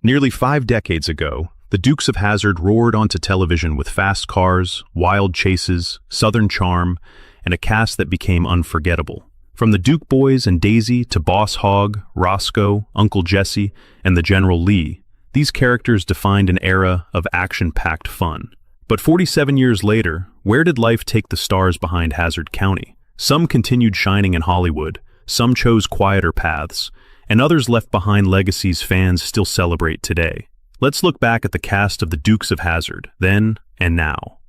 Nearly 5 decades ago, the Dukes of Hazzard roared onto television with fast cars, wild chases, southern charm, and a cast that became unforgettable. From the Duke Boys and Daisy to Boss Hogg, Roscoe, Uncle Jesse, and the General Lee, these characters defined an era of action-packed fun. But 47 years later, where did life take the stars behind Hazzard County? Some continued shining in Hollywood, some chose quieter paths, and others left behind legacies fans still celebrate today. Let's look back at the cast of the Dukes of Hazzard, then and now.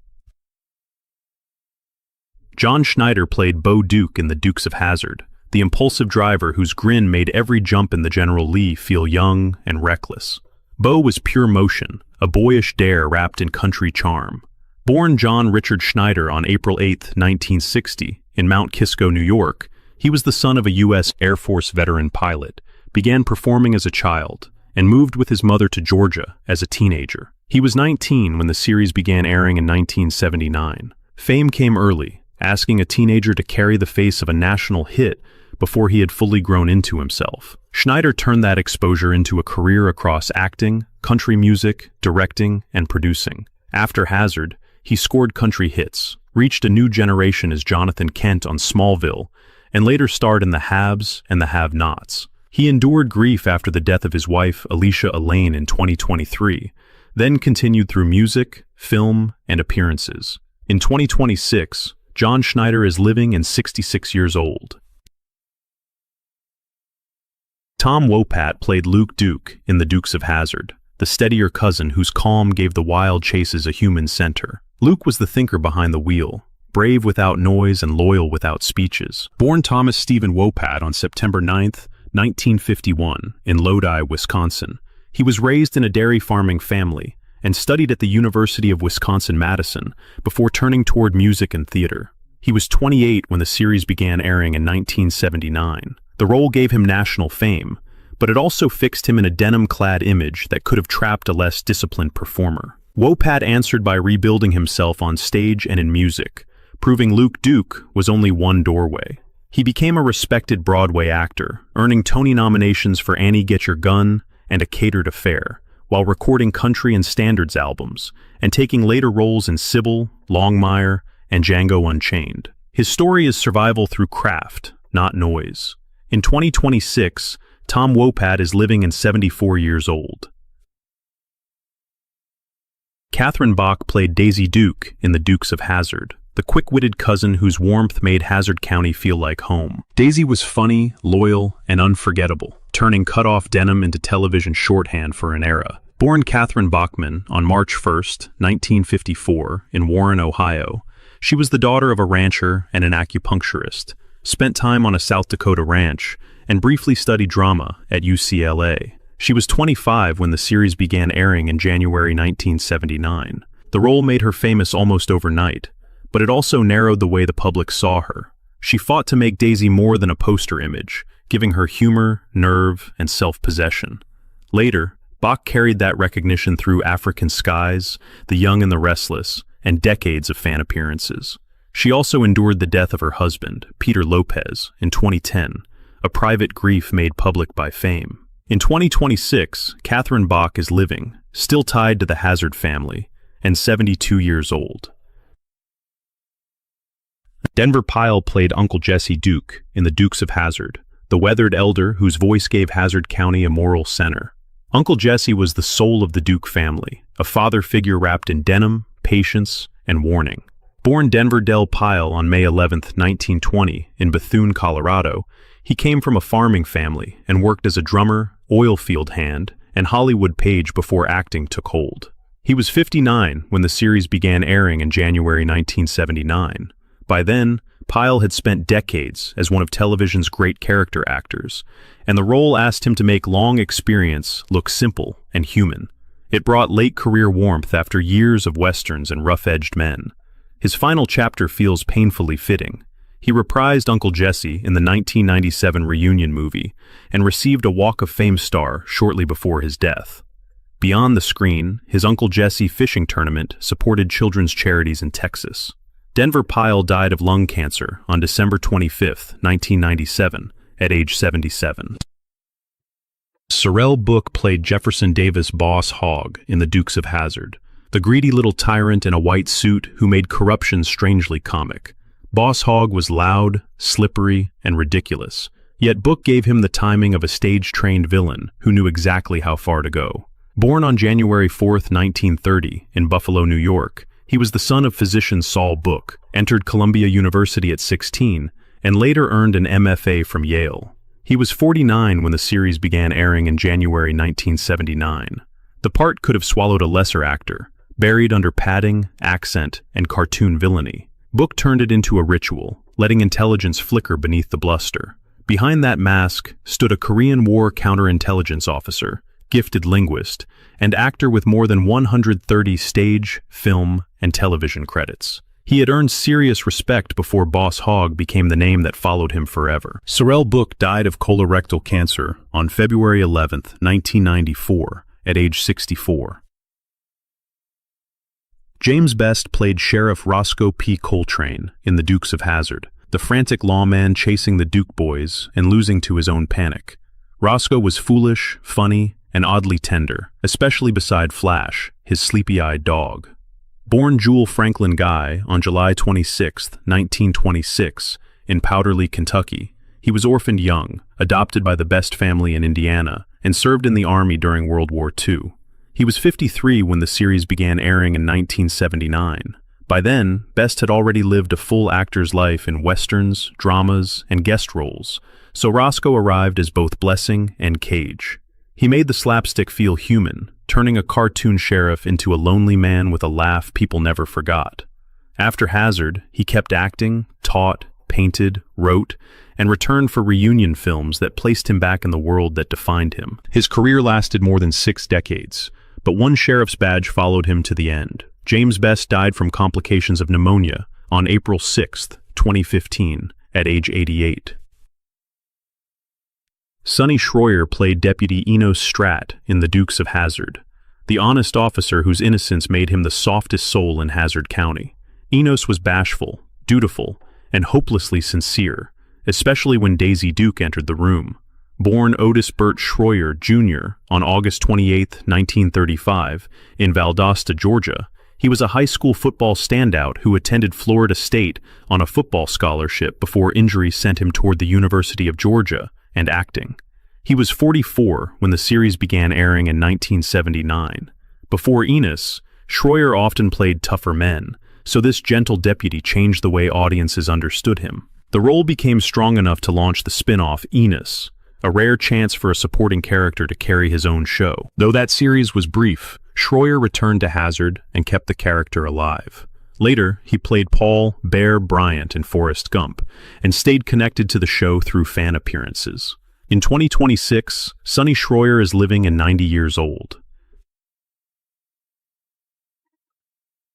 John Schneider played Bo Duke in the Dukes of Hazzard, the impulsive driver whose grin made every jump in the General Lee feel young and reckless. Bo was pure motion, a boyish dare wrapped in country charm. Born John Richard Schneider on April 8, 1960, in Mount Kisco, New York, he was the son of a U.S. Air Force veteran pilot, began performing as a child, and moved with his mother to Georgia as a teenager. He was 19 when the series began airing in 1979. Fame came early, asking a teenager to carry the face of a national hit before he had fully grown into himself. Schneider turned that exposure into a career across acting, country music, directing, and producing. After Hazzard, he scored country hits, reached a new generation as Jonathan Kent on Smallville, and later starred in The Haves and The Have-Nots. He endured grief after the death of his wife, Alicia Elaine, in 2023, then continued through music, film, and appearances. In 2026, John Schneider is living and 66 years old. Tom Wopat played Luke Duke in the Dukes of Hazzard, the steadier cousin whose calm gave the wild chases a human center. Luke was the thinker behind the wheel, brave without noise and loyal without speeches. Born Thomas Stephen Wopat on September 9, 1951, in Lodi, Wisconsin, he was raised in a dairy farming family and studied at the University of Wisconsin-Madison before turning toward music and theater. He was 28 when the series began airing in 1979. The role gave him national fame, but it also fixed him in a denim-clad image that could have trapped a less disciplined performer. Wopat answered by rebuilding himself on stage and in music, proving Luke Duke was only one doorway. He became a respected Broadway actor, earning Tony nominations for Annie Get Your Gun and A Catered Affair, while recording country and standards albums, and taking later roles in Sybil, Longmire, and Django Unchained. His story is survival through craft, not noise. In 2026, Tom Wopat is living and 74 years old. Catherine Bach played Daisy Duke in the Dukes of Hazzard, the quick-witted cousin whose warmth made Hazzard County feel like home. Daisy was funny, loyal, and unforgettable, turning cut-off denim into television shorthand for an era. Born Catherine Bachman on March 1, 1954, in Warren, Ohio, she was the daughter of a rancher and an acupuncturist, spent time on a South Dakota ranch, and briefly studied drama at UCLA. She was 25 when the series began airing in January 1979. The role made her famous almost overnight, but it also narrowed the way the public saw her. She fought to make Daisy more than a poster image, giving her humor, nerve, and self-possession. Later, Bach carried that recognition through African Skies, The Young and the Restless, and decades of fan appearances. She also endured the death of her husband, Peter Lopez, in 2010, a private grief made public by fame. In 2026, Catherine Bach is living, still tied to the Hazzard family, and 72 years old. Denver Pyle played Uncle Jesse Duke in the Dukes of Hazzard, the weathered elder whose voice gave Hazzard County a moral center. Uncle Jesse was the soul of the Duke family, a father figure wrapped in denim, patience, and warning. Born Denver Del Pyle on May 11, 1920, in Bethune, Colorado, he came from a farming family and worked as a drummer, oil field hand, and Hollywood page before acting took hold. He was 59 when the series began airing in January 1979. By then, Pyle had spent decades as one of television's great character actors, and the role asked him to make long experience look simple and human. It brought late career warmth after years of westerns and rough-edged men. His final chapter feels painfully fitting. He reprised Uncle Jesse in the 1997 reunion movie and received a Walk of Fame star shortly before his death. Beyond the screen, his Uncle Jesse fishing tournament supported children's charities in Texas. Denver Pyle died of lung cancer on December 25, 1997, at age 77. Sorrell Booke played Jefferson Davis' boss Hogg in The Dukes of Hazzard, the greedy little tyrant in a white suit who made corruption strangely comic. Boss Hogg was loud, slippery, and ridiculous, yet Booke gave him the timing of a stage-trained villain who knew exactly how far to go. Born on January 4, 1930, in Buffalo, New York, he was the son of physician Sorrell Booke, entered Columbia University at 16, and later earned an MFA from Yale. He was 49 when the series began airing in January 1979. The part could have swallowed a lesser actor, buried under padding, accent, and cartoon villainy. Booke turned it into a ritual, letting intelligence flicker beneath the bluster. Behind that mask stood a Korean War counterintelligence officer, gifted linguist, and actor with more than 130 stage, film, and television credits. He had earned serious respect before Boss Hogg became the name that followed him forever. Sorrell Booke died of colorectal cancer on February 11, 1994, at age 64. James Best played Sheriff Roscoe P. Coltrane in The Dukes of Hazzard, the frantic lawman chasing the Duke boys and losing to his own panic. Roscoe was foolish, funny, and oddly tender, especially beside Flash, his sleepy-eyed dog. Born Jewel Franklin Guy on July 26, 1926, in Powderly, Kentucky, he was orphaned young, adopted by the Best family in Indiana, and served in the Army during World War II. He was 53 when the series began airing in 1979. By then, Best had already lived a full actor's life in westerns, dramas, and guest roles, so Roscoe arrived as both blessing and cage. He made the slapstick feel human, turning a cartoon sheriff into a lonely man with a laugh people never forgot. After Hazzard, he kept acting, taught, painted, wrote, and returned for reunion films that placed him back in the world that defined him. His career lasted more than 6 decades, but one sheriff's badge followed him to the end. James Best died from complications of pneumonia on April 6, 2015, at age 88. Sonny Shroyer played Deputy Enos Strat in The Dukes of Hazzard, the honest officer whose innocence made him the softest soul in Hazzard County. Enos was bashful, dutiful, and hopelessly sincere, especially when Daisy Duke entered the room. Born Otis Burt Shroyer, Jr. on August 28, 1935, in Valdosta, Georgia, he was a high school football standout who attended Florida State on a football scholarship before injury sent him toward the University of Georgia and acting. He was 44 when the series began airing in 1979. Before Enos, Shroyer often played tougher men, so this gentle deputy changed the way audiences understood him. The role became strong enough to launch the spin-off Enos, a rare chance for a supporting character to carry his own show. Though that series was brief, Shroyer returned to Hazzard and kept the character alive. Later, he played Paul Bear Bryant in Forrest Gump and stayed connected to the show through fan appearances. In 2026, Sonny Shroyer is living and 90 years old.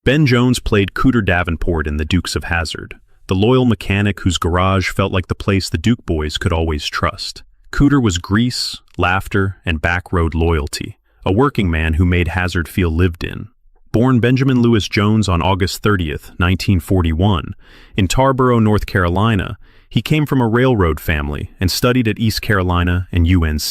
Ben Jones played Cooter Davenport in The Dukes of Hazzard, the loyal mechanic whose garage felt like the place the Duke boys could always trust. Cooter was grease, laughter, and backroad loyalty, a working man who made Hazzard feel lived in. Born Benjamin Lewis Jones on August 30, 1941, in Tarboro, North Carolina, he came from a railroad family and studied at East Carolina and UNC.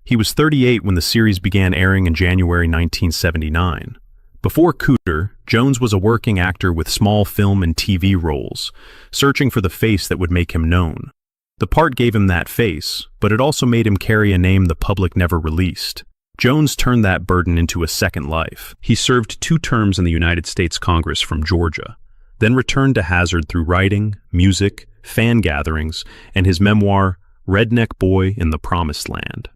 He was 38 when the series began airing in January 1979. Before Cooter, Jones was a working actor with small film and TV roles, searching for the face that would make him known. The part gave him that face, but it also made him carry a name the public never released. Jones turned that burden into a second life. He served 2 terms in the United States Congress from Georgia, then returned to Hazzard through writing, music, fan gatherings, and his memoir, Redneck Boy in the Promised Land.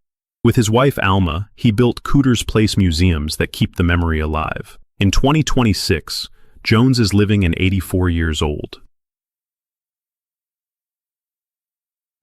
With his wife Alma, he built Cooter's Place museums that keep the memory alive. In 2026, Jones is living and 84 years old.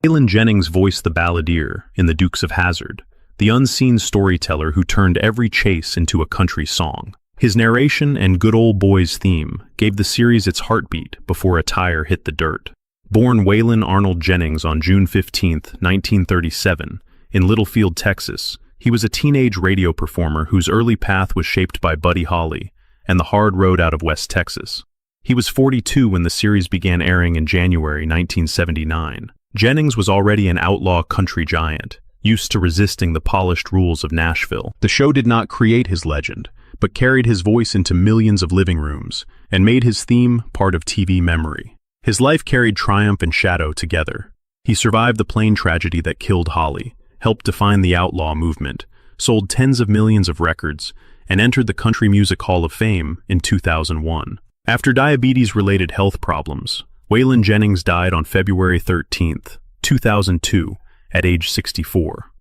Waylon Jennings voiced the balladeer in The Dukes of Hazzard, the unseen storyteller who turned every chase into a country song. His narration and good old boys theme gave the series its heartbeat before a tire hit the dirt. Born Waylon Arnold Jennings on June 15, 1937, in Littlefield, Texas, he was a teenage radio performer whose early path was shaped by Buddy Holly and the hard road out of West Texas. He was 42 when the series began airing in January 1979. Jennings was already an outlaw country giant, used to resisting the polished rules of Nashville. The show did not create his legend, but carried his voice into millions of living rooms and made his theme part of TV memory. His life carried triumph and shadow together. He survived the plane tragedy that killed Holly, helped define the outlaw movement, sold tens of millions of records, and entered the Country Music Hall of Fame in 2001. After diabetes-related health problems, Waylon Jennings died on February 13, 2002, at age 64.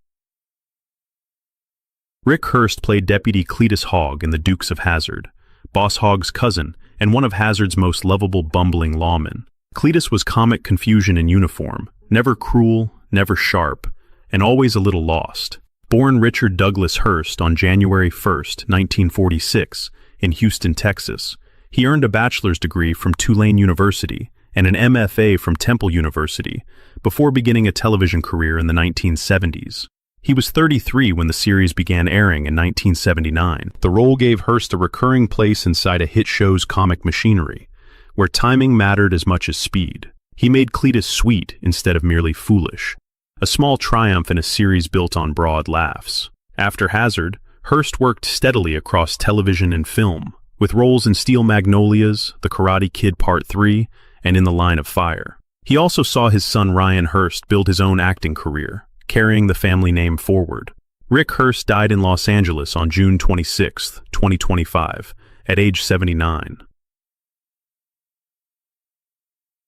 Rick Hurst played Deputy Cletus Hogg in the Dukes of Hazzard, Boss Hogg's cousin and one of Hazzard's most lovable bumbling lawmen. Cletus was comic confusion in uniform, never cruel, never sharp, and always a little lost. Born Richard Douglas Hurst on January 1, 1946, in Houston, Texas, he earned a bachelor's degree from Tulane University and an MFA from Temple University before beginning a television career in the 1970s. He was 33 when the series began airing in 1979. The role gave Hurst a recurring place inside a hit show's comic machinery, where timing mattered as much as speed. He made Cletus sweet instead of merely foolish, a small triumph in a series built on broad laughs. After Hazzard, Hurst worked steadily across television and film, with roles in Steel Magnolias, The Karate Kid Part 3, and In the Line of Fire. He also saw his son Ryan Hurst build his own acting career, carrying the family name forward. Rick Hurst died in Los Angeles on June 26, 2025, at age 79.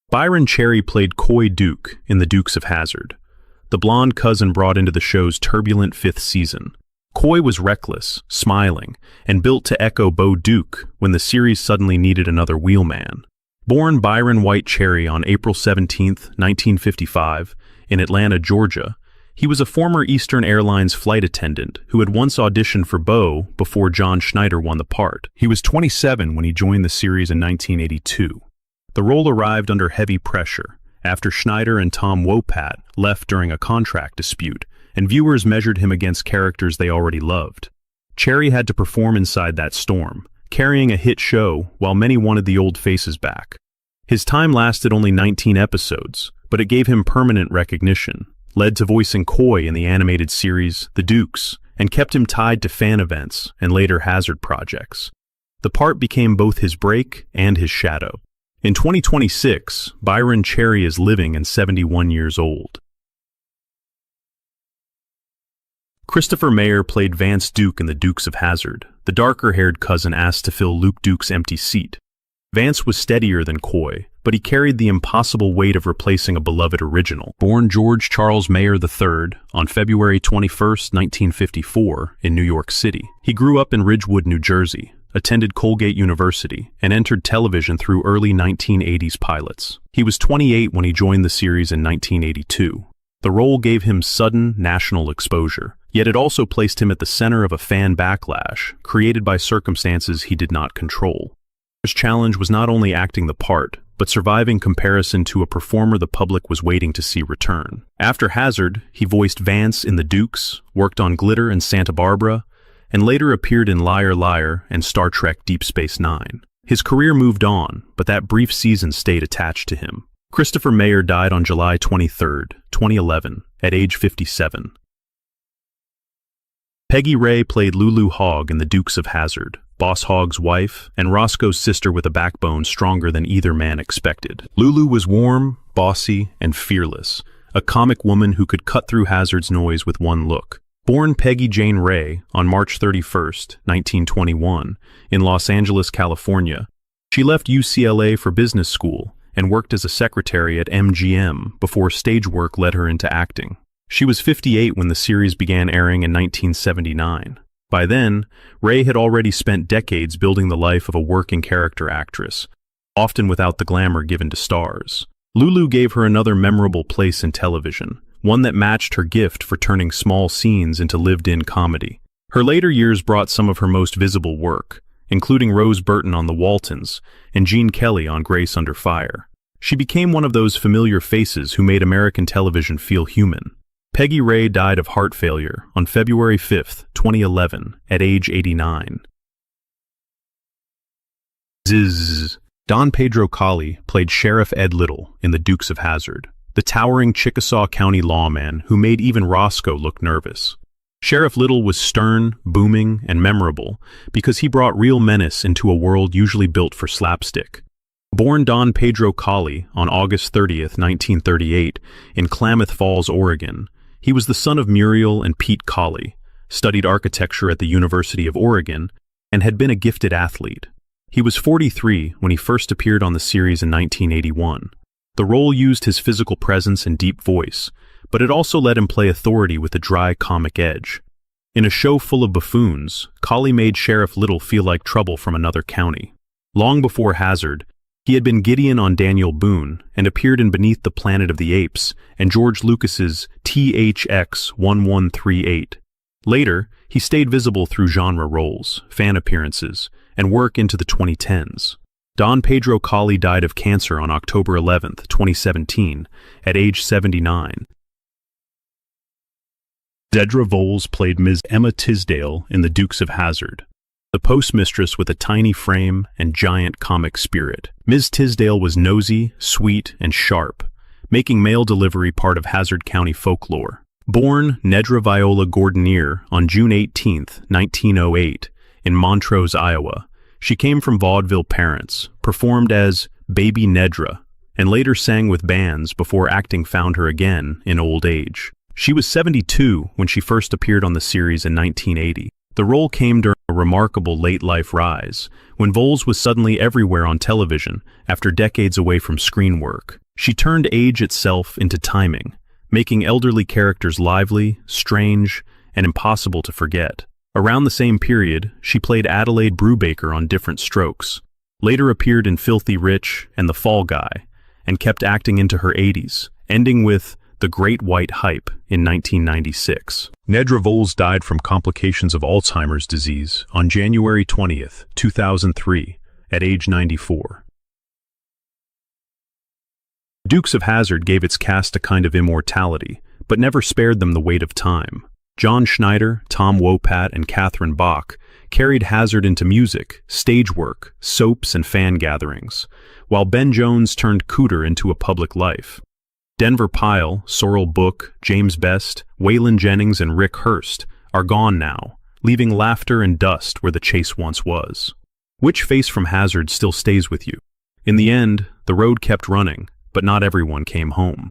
Byron Cherry played Coy Duke in the Dukes of Hazzard, the blonde cousin brought into the show's turbulent 5th season. Coy was reckless, smiling, and built to echo Bo Duke when the series suddenly needed another wheelman. Born Byron White Cherry on April 17, 1955, in Atlanta, Georgia, he was a former Eastern Airlines flight attendant who had once auditioned for Bo before John Schneider won the part. He was 27 when he joined the series in 1982. The role arrived under heavy pressure after Schneider and Tom Wopat left during a contract dispute, and viewers measured him against characters they already loved. Cherry had to perform inside that storm, carrying a hit show while many wanted the old faces back. His time lasted only 19 episodes, but it gave him permanent recognition, led to voicing Coy in the animated series The Dukes, and kept him tied to fan events and later Hazzard projects. The part became both his break and his shadow. In 2026, Byron Cherry is living and 71 years old. Christopher Mayer played Vance Duke in the Dukes of Hazzard, the darker-haired cousin asked to fill Luke Duke's empty seat. Vance was steadier than Coy, but he carried the impossible weight of replacing a beloved original. Born George Charles Mayer III on February 21, 1954, in New York City, he grew up in Ridgewood, New Jersey, attended Colgate University, and entered television through early 1980s pilots. He was 28 when he joined the series in 1982. The role gave him sudden national exposure, yet it also placed him at the center of a fan backlash created by circumstances he did not control. His challenge was not only acting the part, but surviving comparison to a performer the public was waiting to see return. After Hazzard, he voiced Vance in The Dukes, worked on Glitter and Santa Barbara, and later appeared in Liar Liar and Star Trek Deep Space Nine. His career moved on, but that brief season stayed attached to him. Christopher Mayer died on July 23, 2011, at age 57. Peggy Ray played Lulu Hogg in The Dukes of Hazzard, Boss Hogg's wife, and Roscoe's sister with a backbone stronger than either man expected. Lulu was warm, bossy, and fearless, a comic woman who could cut through Hazzard's noise with one look. Born Peggy Jane Ray on March 31, 1921, in Los Angeles, California, she left UCLA for business school and worked as a secretary at MGM before stage work led her into acting. She was 58 when the series began airing in 1979. By then, Ray had already spent decades building the life of a working character actress, often without the glamour given to stars. Lulu gave her another memorable place in television, one that matched her gift for turning small scenes into lived-in comedy. Her later years brought some of her most visible work, including Rose Burton on The Waltons and Gene Kelly on Grace Under Fire. She became one of those familiar faces who made American television feel human. Peggy Ray died of heart failure on February 5, 2011, at age 89. Don Pedro Colley played Sheriff Ed Little in The Dukes of Hazzard, the towering Chickasaw County lawman who made even Roscoe look nervous. Sheriff Little was stern, booming, and memorable because he brought real menace into a world usually built for slapstick. Born Don Pedro Colley on August 30th, 1938, in Klamath Falls, Oregon, he was the son of Muriel and Pete Colley, studied architecture at the University of Oregon, and had been a gifted athlete. He was 43 when he first appeared on the series in 1981. The role used his physical presence and deep voice, but it also let him play authority with a dry comic edge. In a show full of buffoons, Colley made Sheriff Little feel like trouble from another county. Long before Hazzard, he had been Gideon on Daniel Boone and appeared in Beneath the Planet of the Apes and George Lucas's THX 1138. Later, he stayed visible through genre roles, fan appearances, and work into the 2010s. Don Pedro Colley died of cancer on October 11, 2017, at age 79. Dedra Voles played Ms. Emma Tisdale in The Dukes of Hazzard, the postmistress with a tiny frame and giant comic spirit. Ms. Tisdale was nosy, sweet, and sharp, making mail delivery part of Hazzard County folklore. Born Nedra Viola Gordonier on June 18, 1908, in Montrose, Iowa, she came from vaudeville parents, performed as Baby Nedra, and later sang with bands before acting found her again in old age. She was 72 when she first appeared on the series in 1980. The role came during a remarkable late-life rise, when Voles was suddenly everywhere on television after decades away from screen work. She turned age itself into timing, making elderly characters lively, strange, and impossible to forget. Around the same period, she played Adelaide Brubaker on Different Strokes, later appeared in Filthy Rich and The Fall Guy, and kept acting into her 80s, ending with The Great White Hype in 1996. Nedra Voles died from complications of Alzheimer's disease on January 20, 2003, at age 94. Dukes of Hazzard gave its cast a kind of immortality, but never spared them the weight of time. John Schneider, Tom Wopat, and Catherine Bach carried Hazzard into music, stage work, soaps, and fan gatherings, while Ben Jones turned Cooter into a public life. Denver Pyle, Sorrell Booke, James Best, Waylon Jennings, and Rick Hurst are gone now, leaving laughter and dust where the chase once was. Which face from Hazzard still stays with you? In the end, the road kept running, but not everyone came home.